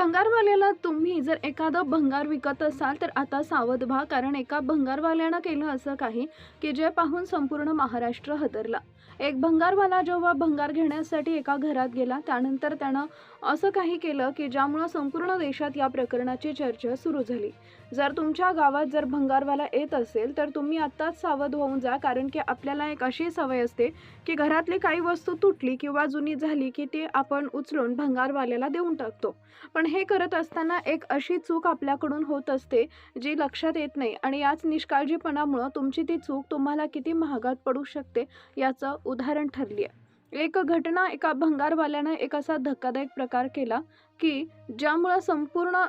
भंगारवाल्याला तुम्ही जर एखादं भंगार विकत असाल तर आता सावध व्हा, कारण एका भंगारवाल्यानं केलं असं काही की जे पाहून संपूर्ण महाराष्ट्र हादरला. एक भंगारवाला जेव्हा भंगार घेण्यासाठी एका घरात गेला, त्यानंतर त्यानं असं काही केलं की ज्यामुळं संपूर्ण देशात या प्रकरणाची चर्चा सुरू झाली. जर तुमच्या गावात जर भंगारवाला येत असेल तर तुम्ही आत्ताच सावध होऊन जा, कारण की आपल्याला एक अशी सवय असते की घरातली काही वस्तू तुटली किंवा जुनी झाली की ती आपण उचलून भंगारवाल्याला देऊन टाकतो. पण हे करत असताना एक अशी चूक आपल्याकडून होत असते जी लक्षात येत नाही, आणि याच निष्काळजीपणामुळं तुमची ती चूक तुम्हाला किती महागात पडू शकते याचं उदाहरण ठरली आहे. एक घटना, एका भंगारवाल्यानं एक असा धक्कादायक प्रकार केला की ज्यामुळं संपूर्ण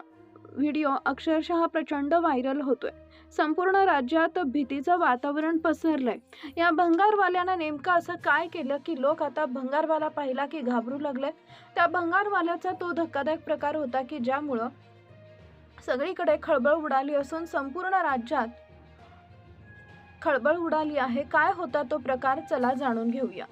व्हिडिओ अक्षरशः प्रचंड व्हायरल होतोय. संपूर्ण राज्यात भीतीचं वातावरण पसरलंय. या भंगारवाल्यानं नेमकं असं काय केलं की लोक आता भंगारवाला पाहिला की घाबरू लागले. त्या भंगारवाल्याचा तो धक्कादायक प्रकार होता की ज्यामुळं सगळीकडे खळबळ उडाली असून संपूर्ण राज्यात खळबळ उडाली आहे. काय होता तो प्रकार, चला जाणून घेऊया.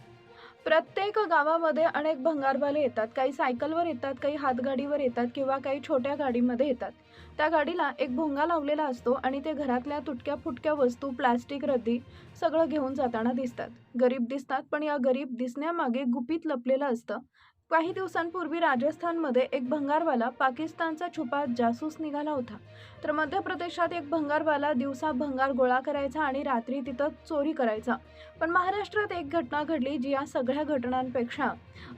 प्रत्येक गावामध्ये अनेक भंगारवाले येतात. काही सायकलवर येतात, काही हातगाडीवर येतात किंवा काही छोट्या गाडीमध्ये येतात. त्या गाडीला एक भोंगा लावलेला असतो आणि ते घरातल्या तुटक्या फुटक्या वस्तू, प्लास्टिक, रद्दी सगळं घेऊन जाताना दिसतात. गरीब दिसतात, पण या गरीब दिसण्यामागे गुपित लपलेलं असतं. काही दिवसांपूर्वी राजस्थानमध्ये एक भंगारवाला पाकिस्तानचा छुपा जासूस निघाला होता. तर मध्य प्रदेशात एक भंगारवाला दिवसा भंगार गोळा करायचा आणि रात्री तिथं चोरी करायचा. पण महाराष्ट्रात एक घटना घडली जी या सगळ्या घटनांपेक्षा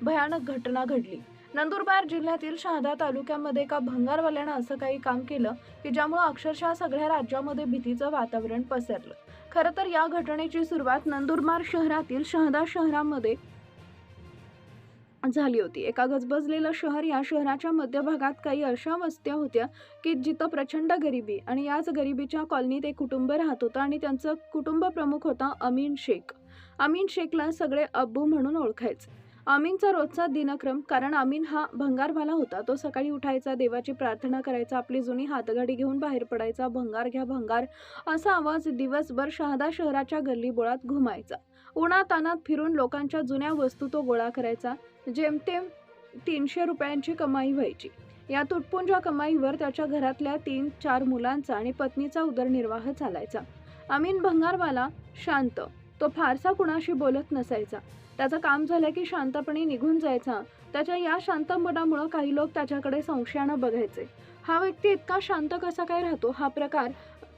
भयानक घटना घडली. नंदुरबार जिल्ह्यातील शहादा तालुक्यामध्ये एका भंगारवाल्यानं असं काही काम केलं की ज्यामुळे अक्षरशः सगळ्या राज्यामध्ये भीतीचं वातावरण पसरलं. खरं तर या घटनेची सुरुवात नंदुरबार शहरातील शहादा शहरामध्ये झाली होती. एका गजबजलेलं शहर, या शहराच्या मध्यभागात काही अशा वस्त्या होत्या की जिथं प्रचंड गरिबी, आणि याच गरिबीच्या कॉलनीत एक कुटुंब राहत होतं आणि त्यांचं कुटुंब प्रमुख होता अमीन शेख. अमीन शेखला सगळे अब्बू म्हणून ओळखायचे. अमीनचा रोजचा दिनक्रम, कारण अमीन हा भंगारवाला होता, तो सकाळी उठायचा, देवाची प्रार्थना करायचा, आपली जुनी हातगाडी घेऊन बाहेर पडायचा, भंगार घ्या भंगार असा आवाज दिवसभर शहादा शहराच्या गल्लीबोळात घुमायचा. उन्हातान्हात फिरून लोकांच्या जुन्या वस्तू तो गोळा करायचा. जेमतेम 300 रुपयांची कमाई व्हायची. या तुटपुंज्या कमाईवर त्याच्या घरातल्या 3-4 मुलांचा आणि पत्नीचा उदरनिर्वाह चालायचा. अमीन भंगारवाला शांत, तो फारसा कुणाशी बोलत नसायचा. त्याचं काम झालं की शांतपणे निघून जायचा. त्याच्या या शांतपणामुळे काही लोक त्याच्याकडे संशयानं बघायचे. हा व्यक्ती इतका शांत कसा काय राहतो, हा प्रकार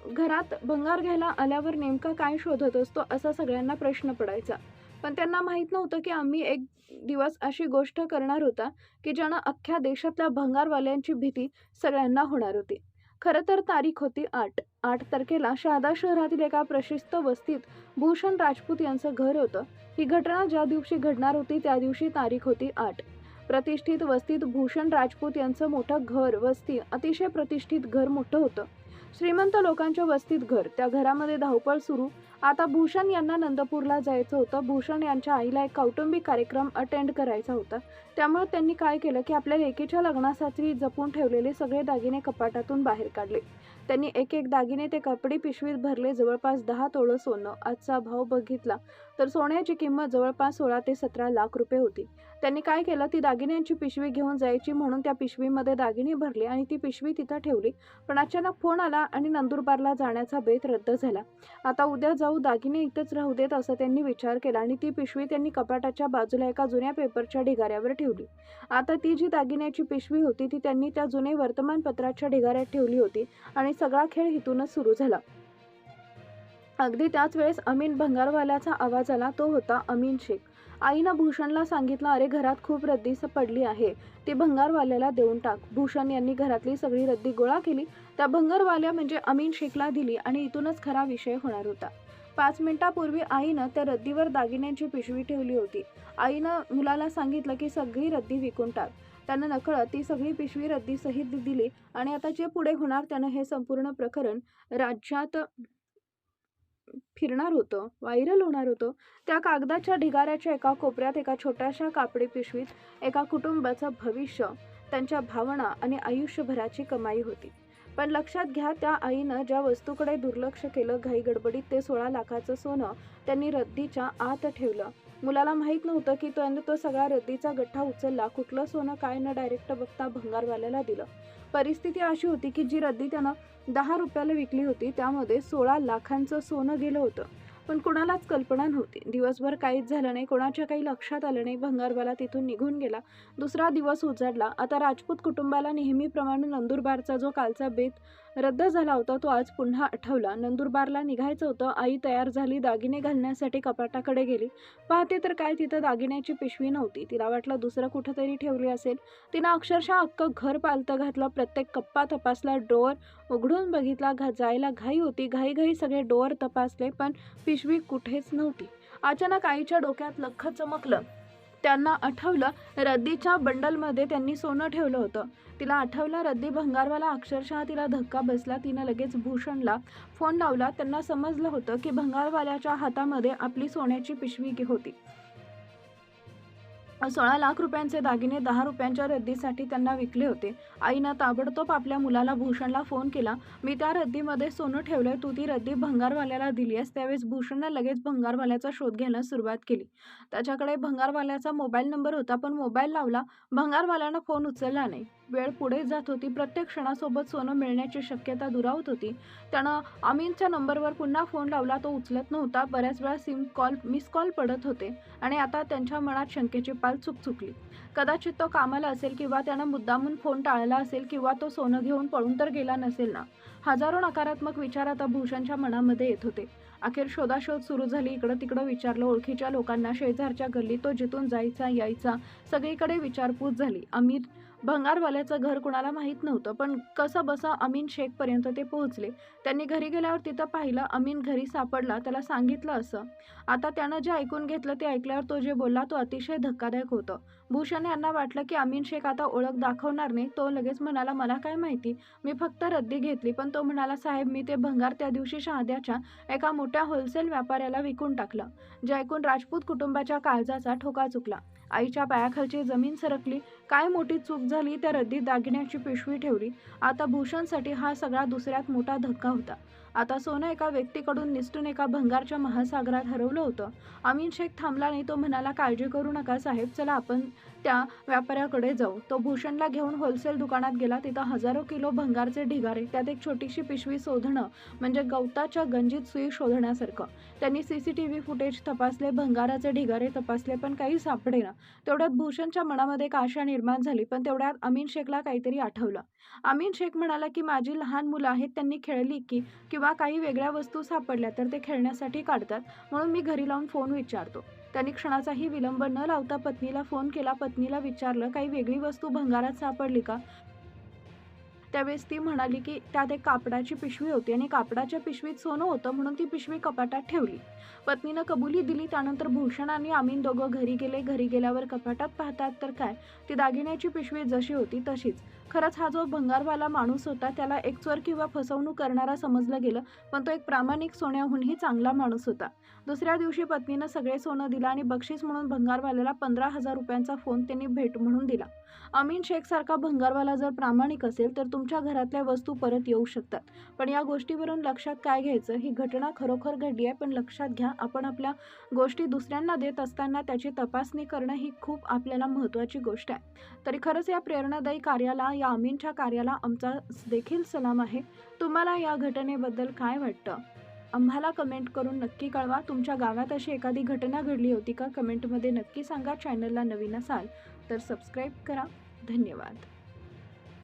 घरात भंगार घ्यायला आल्यावर नेमका काय शोधत असतो असा सगळ्यांना प्रश्न पडायचा. पण त्यांना माहीत नव्हतं की आम्ही एक दिवस अशी गोष्ट करणार होता की ज्यानं अख्ख्या देशातल्या भंगारवाल्यांची भीती सगळ्यांना होणार होती. खरं तर तारीख होती 8 तारखेला शहादा शहरातील एका प्रशिस्त वस्तीत भूषण राजपूत यांचं घर होतं. ही घटना ज्या दिवशी घडणार होती त्या दिवशी तारीख होती 8. प्रतिष्ठित वस्तीत भूषण राजपूत यांचं मोठं घर, वस्ती अतिशय प्रतिष्ठित घर मोठं होतं. श्रीमंत लोकांच्या वस्तीत घर, त्या घरामध्ये धावपळ सुरू. आता भूषण यांना नंदपूरला जायचं होतं. भूषण यांच्या आईला एक कौटुंबिक कार्यक्रम अटेंड करायचा होता. त्यामुळे त्यांनी काय केलं की आपल्या लेकीच्या लग्नासाठी जपून ठेवलेले सगळे दागिने कपाटातून बाहेर काढले. त्यांनी एक एक दागिने ते कपडी पिशवीत भरले. जवळपास 10 तोळं सोनं. आजचा भाव बघितला तर सोन्याची किंमत जवळपास 16 ते 17 लाख रुपये होती. त्यांनी काय केलं, ती दागिन्यांची पिशवी घेऊन जायची म्हणून त्या पिशवीमध्ये दागिने भरले आणि ती पिशवी तिथं ठेवली. पण अचानक फोन आला आणि नंदुरबारला जाण्याचा बेत रद्द झाला. आता उद्या जाऊ, दागिने इथंच राहू देत असं त्यांनी विचार केला आणि ती पिशवी त्यांनी कपाटाच्या बाजूला एका जुन्या पेपरच्या ढिगाऱ्यावर ठेवली. आता ती जी दागिन्याची पिशवी होती ती त्यांनी त्या जुने वर्तमानपत्राच्या ढिगाऱ्यात ठेवली होती आणि सगळा खेळ इथूनच सुरू झाला. अगदी त्याच वेळेस अमीन भंगारवाल्याचा आवाज आला. तो होता अमीन शेख. आईनं भूषणला सांगितलं, अरे घरात खूप रद्दी पडली आहे, ती भंगारवाल्याला देऊन टाक. भूषण यांनी घरातली सगळी रद्दी गोळा केली, त्या भंगारवाल्या म्हणजे अमीन शेखला दिली आणि इथूनच खरा विषय होणार होता. 5 मिनिटापूर्वी आईनं त्या रद्दीवर दागिन्यांची पिशवी ठेवली होती. आईनं मुलाला सांगितलं की सगळी रद्दी विकून टाक. त्यानं नकळत ती सगळी पिशवी रद्दीसहित दिली आणि आता जे पुढे होणार त्यानं हे संपूर्ण प्रकरण राज्यात फिरणार होतं, व्हायरल होणार होतं. त्या कागदाच्या ढिगाऱ्याच्या एका कोपऱ्यात एका छोट्याशा कापडी पिशवीत एका कुटुंबाचं भविष्य, त्यांच्या भावना आणि आयुष्यभराची कमाई होती. पण लक्षात घ्या, त्या आईनं ज्या वस्तूकडे दुर्लक्ष केलं, घाई गडबडीत ते 16 लाखाचं सोनं त्यांनी रद्दीच्या आत ठेवलं. मुलाला माहीत नव्हतं की त्याने तो सगळा रद्दीचा गठ्ठा उचलला. कुठलं सोनं काय न डायरेक्ट बघता भंगारवाल्याला दिलं. परिस्थिती अशी होती की जी रद्दी त्यानं 10 रुपयाला विकली होती त्यामध्ये 16 लाखांचं सोनं गेलं होतं. पण कुणालाच कल्पना नव्हती. दिवसभर काहीच झालं नाही. कोणाच्या काही लक्षात आलं नाही. भंगारवाला तिथून निघून गेला. दुसरा दिवस उजाडला. आता राजपूत कुटुंबाला नेहमीप्रमाणे नंदुरबारचा जो कालचा बेत रद्द झाला होता तो आज पुन्हा आठवला. नंदुरबारला निघायचं होतं. आई तयार झाली. दागिने घालण्यासाठी कपाटाकडे गेली. पाहते तर काय तिथं दागिन्याची पिशवी नव्हती. तिला वाटलं दुसरं कुठंतरी ठेवली असेल. तिनं अक्षरशः अख्खं घर पालतं घातलं. प्रत्येक कप्पा तपासला. ड्रॉवर उघडून बघितला. जायला घाई होती. घाई सगळे ड्रॉवर तपासले पण पिशवी कुठेच नव्हती. अचानक आईच्या डोक्यात लख्ख चमकलं. त्यांना आठवलं रद्दीच्या बंडलमध्ये त्यांनी सोनं ठेवलं होतं. तिला आठवलं रद्दी भंगारवाला. अक्षरशः तिला धक्का बसला. तिनं लगेच भूषणला फोन लावला. त्यांना समजलं होतं की भंगारवाल्याच्या हातामध्ये आपली सोन्याची पिशवी होती. 16 लाख रुपयांचे दागिने 10 रुपयांच्या रद्दीसाठी त्यांना विकले होते. आईनं ताबडतोब आपल्या मुलाला भूषणला फोन केला. मी त्या रद्दीमध्ये सोनं ठेवलंय. तू ती रद्दी भंगारवाल्याला दिलीस. त्यावेळेस भूषणनं लगेच भंगारवाल्याचा शोध घ्यायला सुरुवात केली. त्याच्याकडे भंगारवाल्याचा मोबाईल नंबर होता पण मोबाईल लावला. भंगारवाल्यानं फोन उचलला नाही. वेळ पुढे जात होती. प्रत्येक क्षणासोबत सोनं मिळण्याची शक्यता दुरावत होती. त्यानं अमीनच्या नंबरवर पुन्हा फोन लावला. तो उचलत नव्हता. बऱ्याच वेळा मिस कॉल पडत होते आणि आता त्यांच्या मनात शंकेची पाल चुकचुकली. कदाचित तो कामाला असेल किंवा त्यानं मुद्दामून फोन टाळला असेल किंवा तो सोनं घेऊन पळून तर गेला नसेल ना. हजारो नकारात्मक विचार आता भूषणच्या मनामध्ये येत होते. अखेर शोधाशोध सुरू झाली. इकडं तिकडं विचारलं. ओळखीच्या लोकांना, शेजारच्या गल्लीत, तो जिथून जायचा यायचा सगळीकडे विचारपूस झाली. भंगारवाल्याचं घर कुणाला माहीत नव्हतं पण कसं बसं अमीन शेखपर्यंत ते पोहोचले. त्यांनी घरी गेल्यावर तिथं पाहिलं. अमीन घरी सापडला. त्याला सांगितलं असं. आता त्यानं जे ऐकून घेतलं ते ऐकल्यावर तो जे बोलला तो अतिशय धक्कादायक होतं. भूषण यांना वाटलं की अमीन शेख आता ओळख दाखवणार नाही. तो लगेच म्हणाला मला काय माहिती, मी फक्त रद्दी घेतली. पण तो म्हणाला साहेब मी ते भंगार त्या दिवशी शहाद्याच्या एका मोठ्या होलसेल व्यापाऱ्याला विकून टाकलं. जे ऐकून राजपूत कुटुंबाच्या काळजाचा ठोका चुकला. आईच्या पायाखालची जमीन सरकली. काय मोठी चूक झाली. त्या रद्दीत दागिन्याची पिशवी ठेवली. आता भूषणसाठी हा सगळा दुसऱ्यात मोठा धक्का होता. आता सोनं एका व्यक्तीकडून निसटून एका भंगारच्या महासागरात हरवलं होतं. अमीन शेख थांबला नाही. तो म्हणाला काळजी करू नका साहेब, चला आपण त्या व्यापाऱ्याकडे जाऊ. तो भूषणला घेऊन होलसेल दुकानात गेला. तिथं हजारो किलो भंगारचे ढिगारे, त्यात एक छोटीशी पिशवी शोधणं म्हणजे गवताच्या गंजीत सुई शोधण्यासारखं. त्यांनी CCTV फुटेज तपासले. भंगाराचे ढिगारे तपासले पण काही सापडेना. तेवढ्यात भूषणच्या मनामध्ये एक आशा निर्माण झाली. पण तेवढ्यात अमीन शेखला काहीतरी आठवलं. अमीन शेख म्हणाला की माझी लहान मुलं आहेत, त्यांनी खेळली किंवा काही वेगळ्या वस्तू सापडल्या तर ते खेळण्यासाठी काढतात. म्हणून मी घरी लावून फोन विचारतो. त्यांनी क्षणाचाही विलंब न लावता पत्नीला फोन केला. पत्नीला विचारलं काही वेगळी वस्तू भंगारात सापडली का. त्यावेळेस ती म्हणाली की त्यात एक कापडाची पिशवी होती आणि कापडाच्या पिशवीत सोनं होतं म्हणून ती पिशवी कपाटात ठेवली. पत्नीनं कबुली दिली. त्यानंतर भूषण आणि अमीन दोघं घरी गेले. घरी गेल्यावर कपाटात पाहतात तर काय, ती दागिन्याची पिशवी जशी होती तशीच. खरंच हा जो भंगारवाला माणूस होता त्याला एक चोर किंवा फसवणूक करणारा समजलं गेलं पण तो एक प्रामाणिक सोन्याहूनही चांगला माणूस होता. दुसऱ्या दिवशी पत्नीनं सगळे सोनं दिलं आणि बक्षीस म्हणून भंगारवाल्याला 15,000 रुपयांचा फोन त्यांनी भेट म्हणून दिला. अमीन शेख सारखा भंगारवाला जर प्रामाणिक असेल तर तुमच्या घरातल्या वस्तू परत येऊ शकतात. पण या गोष्टीवरून लक्षात काय घ्यायचं, ही घटना खरोखर घडली आहे पण लक्षात घ्या आपण आपल्या गोष्टी दुसऱ्यांना देत असताना त्याची तपासणी करणं ही खूप आपल्याला महत्त्वाची गोष्ट आहे. तरी खरंच या प्रेरणादायी कार्याला, या अमीनच्या कार्याला आमचा देखील सलाम आहे. तुम्हाला या घटनेबद्दल काय वाटतं आम्हाला कमेंट करून नक्की कळवा. तुमच्या गावात अशी एखादी घटना घडली होती का, कमेंटमध्ये नक्की सांगा. चॅनलला नवीन असाल तर सबस्क्राईब करा. धन्यवाद.